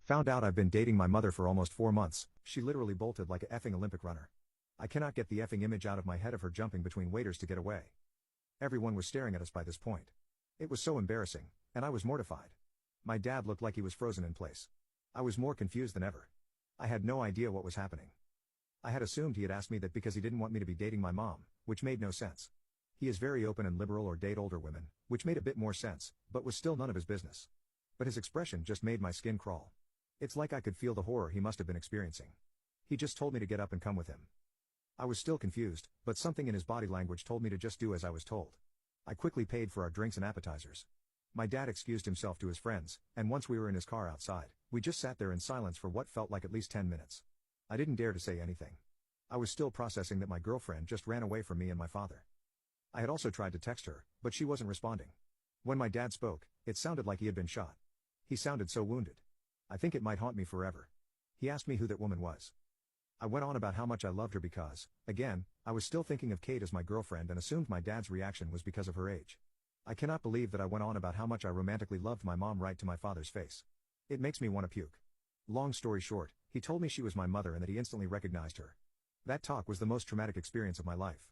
Found out I've been dating my mother for almost 4 months. She literally bolted like a effing Olympic runner. I cannot get the effing image out of my head of her jumping between waiters to get away. Everyone was staring at us by this point. It was so embarrassing, and I was mortified. My dad looked like he was frozen in place. I was more confused than ever. I had no idea what was happening. I had assumed he had asked me that because he didn't want me to be dating my mom, which made no sense. He is very open and liberal or date older women, which made a bit more sense, but was still none of his business. But his expression just made my skin crawl. It's like I could feel the horror he must have been experiencing. He just told me to get up and come with him. I was still confused, but something in his body language told me to just do as I was told. I quickly paid for our drinks and appetizers. My dad excused himself to his friends, and once we were in his car outside, we just sat there in silence for what felt like at least 10 minutes. I didn't dare to say anything. I was still processing that my girlfriend just ran away from me and my father. I had also tried to text her, but she wasn't responding. When my dad spoke, it sounded like he had been shot. He sounded so wounded. I think it might haunt me forever. He asked me who that woman was. I went on about how much I loved her because, again, I was still thinking of Kate as my girlfriend and assumed my dad's reaction was because of her age. I cannot believe that I went on about how much I romantically loved my mom right to my father's face. It makes me want to puke. Long story short, he told me she was my mother and that he instantly recognized her. That talk was the most traumatic experience of my life.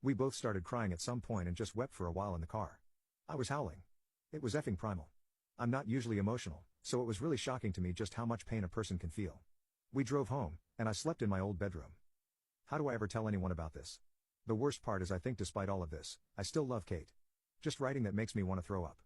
We both started crying at some point and just wept for a while in the car. I was howling. It was effing primal. I'm not usually emotional, so it was really shocking to me just how much pain a person can feel. We drove home, and I slept in my old bedroom. How do I ever tell anyone about this? The worst part is I think despite all of this, I still love Kate. Just writing that makes me want to throw up.